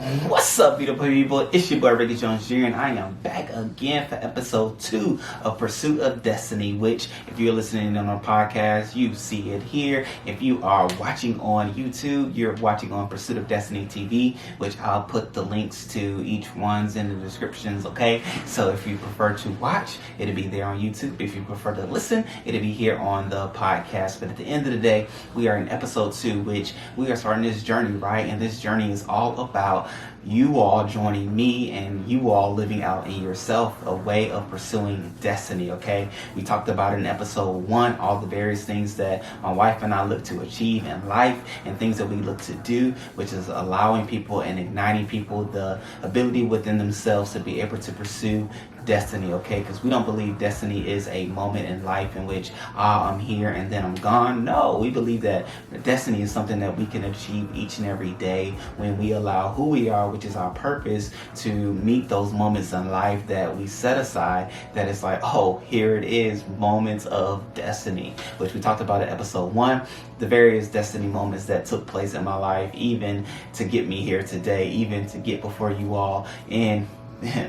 What's up, beautiful people? It's your boy Ricky Jones Jr. and I am back again for episode 2 of Pursuit of Destiny, which if you're listening on our podcast, you see it here. If you are watching on YouTube, you're watching on Pursuit of Destiny TV, which I'll put the links to each one's in the descriptions, okay? So if you prefer to watch, it'll be there on YouTube. If you prefer to listen, it'll be here on the podcast. But at the end of the day, we are in episode 2, which we are starting this journey, right? And this journey is all about you all joining me and you all living out in yourself a way of pursuing destiny, okay? We talked about in episode 1 all the various things that my wife and I look to achieve in life and things that we look to do, which is allowing people and igniting people the ability within themselves to be able to pursue destiny, okay? Because we don't believe destiny is a moment in life in which I'm here and then I'm gone. No, we believe that destiny is something that we can achieve each and every day when we allow who we are, which is our purpose, to meet those moments in life that we set aside, that it's like, oh, here it is, moments of destiny, which we talked about in episode 1, the various destiny moments that took place in my life, even to get me here today, even to get before you all, and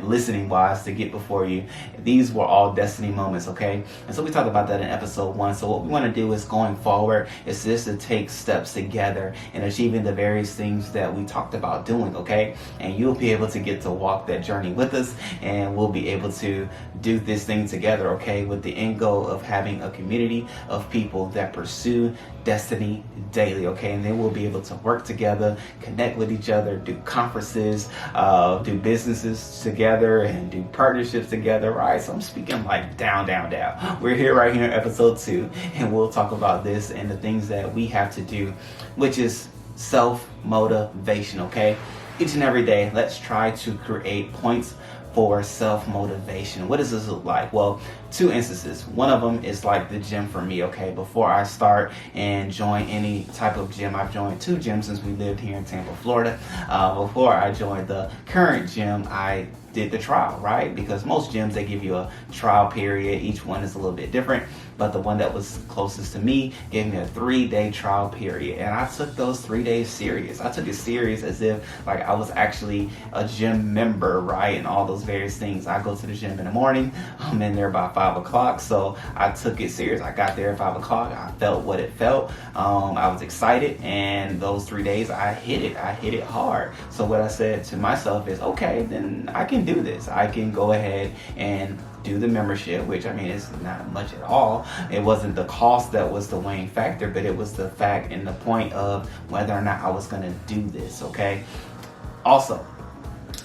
listening wise to get before you. These were all destiny moments, okay? And so we talked about that in episode 1. So what we want to do is going forward is just to take steps together in achieving the various things that we talked about doing, okay? And you'll be able to get to walk that journey with us, and we'll be able to do this thing together, okay? With the end goal of having a community of people that pursue destiny daily, okay? And then we'll be able to work together, connect with each other, do conferences, do businesses together, and do partnerships together, right? So I'm speaking like down. We're here right here in episode 2, and we'll talk about this and the things that we have to do, which is self-motivation, okay? Each and every day, let's try to create points for self-motivation. What does this look like? Well, 2 instances. One of them is like the gym for me, okay? Before I start and join any type of gym, I've joined 2 gyms since we lived here in Tampa, Florida. Before I joined the current gym, I did the trial, right? Because most gyms, they give you a trial period. Each one is a little bit different, but the one that was closest to me gave me a 3-day trial period, and I took those 3 days serious. I took it serious as if like I was actually a gym member, right? And all those various things. I go to the gym in the morning. I'm in there by 5 o'clock, so I took it serious. I got there at 5 o'clock. I felt what it felt. I was excited, and those 3 days I hit it hard. So what I said to myself is, okay, then I can do this. I can go ahead and do the membership, which I mean is not much at all. It wasn't the cost that was the weighing factor, but it was the fact and the point of whether or not I was going to do this, okay? Also,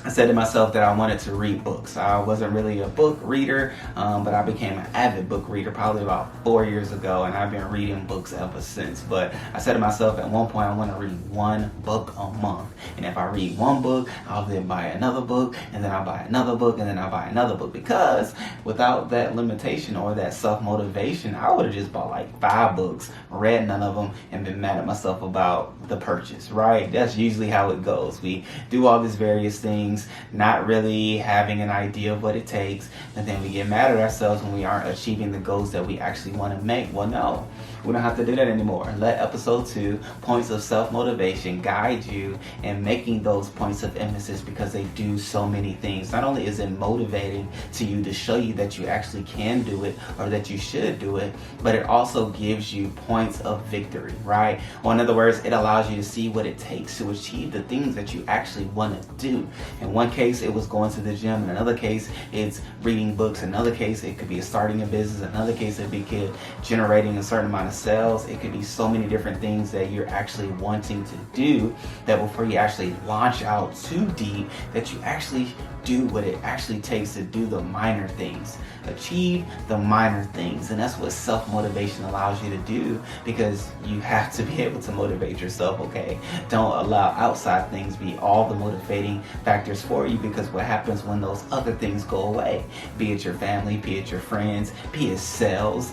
I said to myself that I wanted to read books. I wasn't really a book reader, but I became an avid book reader probably about 4 years ago, and I've been reading books ever since. But I said to myself at one point, I want to read 1 book a month. And if I read 1 book, I'll then buy another book, and then I'll buy another book, and then I'll buy another book. Because without that limitation or that self-motivation, I would have just bought like 5 books, read none of them, and been mad at myself about the purchase, right? That's usually how it goes. We do all these various things, not really having an idea of what it takes, and then we get mad at ourselves when we aren't achieving the goals that we actually want to make. Well, no, we don't have to do that anymore. Let episode 2, points of self-motivation, guide you in making those points of emphasis, because they do so many things. Not only is it motivating to you to show you that you actually can do it or that you should do it, but it also gives you points of victory, right? Or in other words, it allows you to see what it takes to achieve the things that you actually want to do. In one case, it was going to the gym. In another case, it's reading books. In another case, it could be starting a business. In another case, it could be generating a certain amount of sales. It could be so many different things that you're actually wanting to do, that before you actually launch out too deep, that you actually do what it actually takes to do the minor things. Achieve the minor things. And that's what self-motivation allows you to do, because you have to be able to motivate yourself, okay? Don't allow outside things be all the motivating factors for you, because what happens when those other things go away, be it your family, be it your friends, be it sales,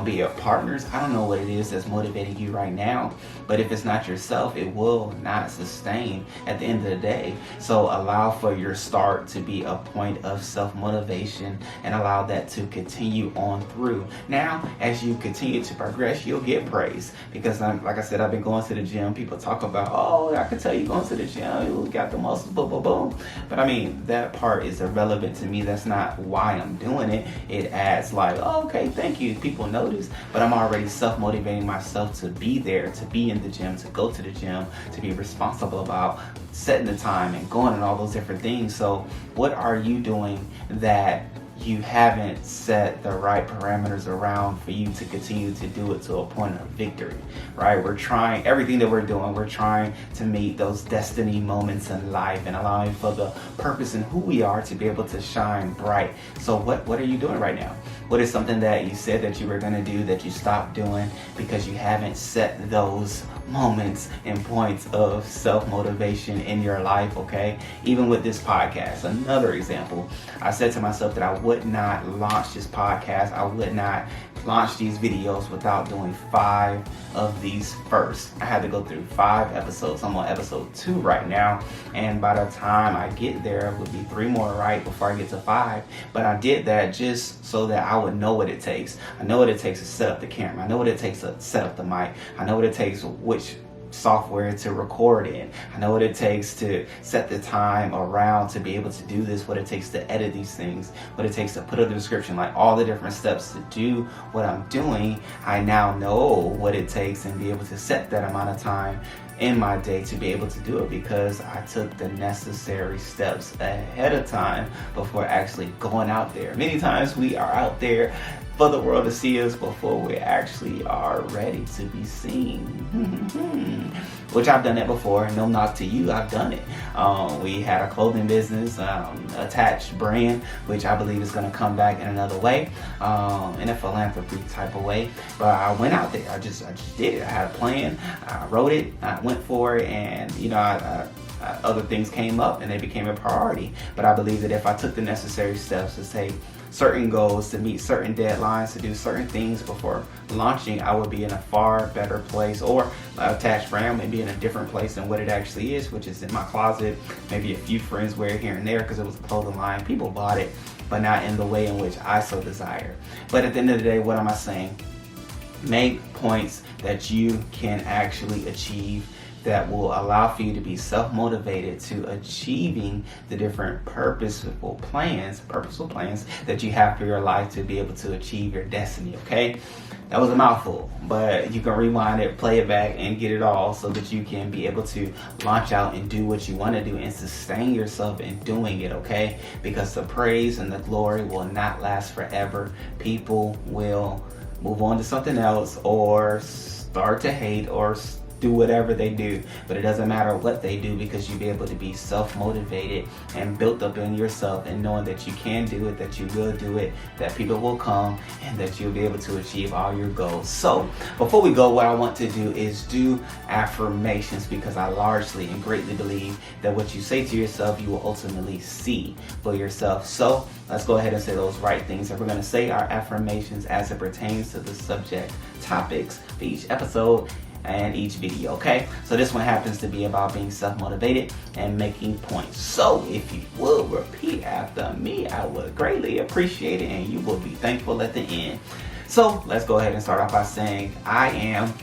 be it partners, I don't know what it is that's motivating you right now, but if it's not yourself, it will not sustain at the end of the day. So allow for your start start to be a point of self-motivation and allow that to continue on through. Now, as you continue to progress, you'll get praise because, like I said, I've been going to the gym. People talk about, oh, I can tell you going to the gym, you got the muscles, boom, boom, boom. But I mean, that part is irrelevant to me. That's not why I'm doing it. It adds like, oh, okay, thank you. People notice, but I'm already self-motivating myself to be there, to be in the gym, to go to the gym, to be responsible about setting the time and going and all those different things. So what are you doing that you haven't set the right parameters around for you to continue to do it to a point of victory, right? We're trying everything that we're doing. We're trying to meet those destiny moments in life and allowing for the purpose in who we are to be able to shine bright. So what are you doing right now? What is something that you said that you were going to do that you stopped doing because you haven't set those moments and points of self-motivation in your life, okay? Even with this podcast, another example, I said to myself that I would not launch this podcast. I would not launch these videos without doing 5 of these first. I had to go through 5 episodes. I'm on episode 2 right now, and by the time I get there, it would be 3 more right before I get to 5. But I did that just so that I would know what it takes. I know what it takes to set up the camera. I know what it takes to set up the mic. I know what it takes, which software to record in. I know what it takes to set the time around to be able to do this, what it takes to edit these things, what it takes to put a description, like all the different steps to do what I'm doing. I now know what it takes and be able to set that amount of time in my day to be able to do it because I took the necessary steps ahead of time before actually going out there. Many times we are out there for the world to see us before we actually are ready to be seen. Which I've done that before. No knock to you, I've done it. We had a clothing business, attached brand, which I believe is going to come back in another way, in a philanthropy type of way. But I went out there. I just did it. I had a plan. I wrote it. I went for it, and other things came up and they became a priority. But I believe that if I took the necessary steps to say certain goals, to meet certain deadlines, to do certain things before launching, I would be in a far better place, or attached brand may be in a different place than what it actually is, which is in my closet. Maybe a few friends wear it here and there because it was a clothing line. People bought it, but not in the way in which I so desire. But at the end of the day, what am I saying? Make points that you can actually achieve that will allow for you to be self-motivated to achieving the different purposeful plans that you have for your life to be able to achieve your destiny, okay? That was a mouthful, but you can rewind it, play it back, and get it all so that you can be able to launch out and do what you want to do and sustain yourself in doing it, okay? Because the praise and the glory will not last forever. People will move on to something else or start to hate or do whatever they do, but it doesn't matter what they do because you'll be able to be self-motivated and built up in yourself and knowing that you can do it, that you will do it, that people will come, and that you'll be able to achieve all your goals. So before we go, what I want to do is do affirmations because I largely and greatly believe that what you say to yourself, you will ultimately see for yourself. So let's go ahead and say those right things. And we're going to say our affirmations as it pertains to the subject topics for each episode and each video, okay? So this one happens to be about being self-motivated and making points. So if you would repeat after me, I would greatly appreciate it and you will be thankful at the end. So let's go ahead and start off by saying, I am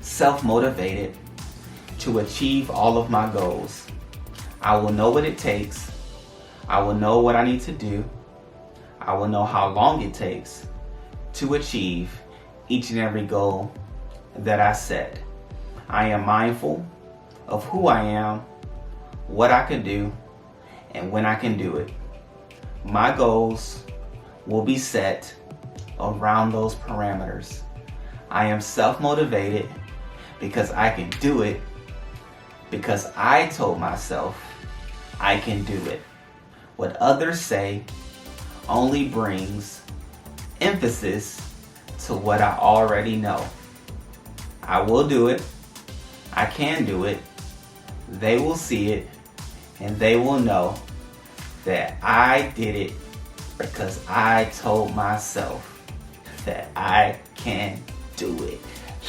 self-motivated to achieve all of my goals. I will know what it takes. I will know what I need to do. I will know how long it takes to achieve each and every goal that I set. I am mindful of who I am, what I can do, and when I can do it. My goals will be set around those parameters. I am self-motivated because I can do it because I told myself I can do it. What others say only brings emphasis to what I already know. I will do it. I can do it. They will see it. And they will know that I did it because I told myself that I can do it.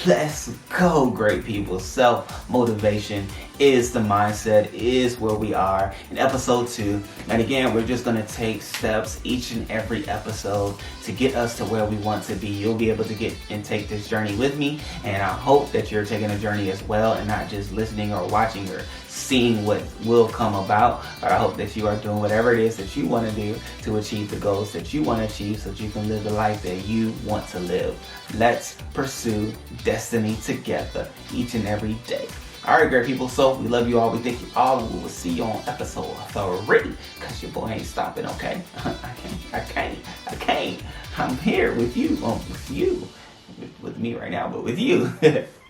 Let's go, great people. Self-motivation is the mindset, is where we are in episode 2. And again, we're just going to take steps each and every episode to get us to where we want to be. You'll be able to get and take this journey with me. And I hope that you're taking a journey as well and not just listening or watching or seeing what will come about. But I hope that you are doing whatever it is that you want to do to achieve the goals that you want to achieve so that you can live the life that you want to live. Let's pursue destiny together each and every day. All right, great people. So we love you all. We thank you all. And we will see you on episode 3 because your boy ain't stopping, okay? I can't. I'm here with you. With me right now, but with you.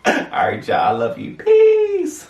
All right, y'all. I love you. Peace.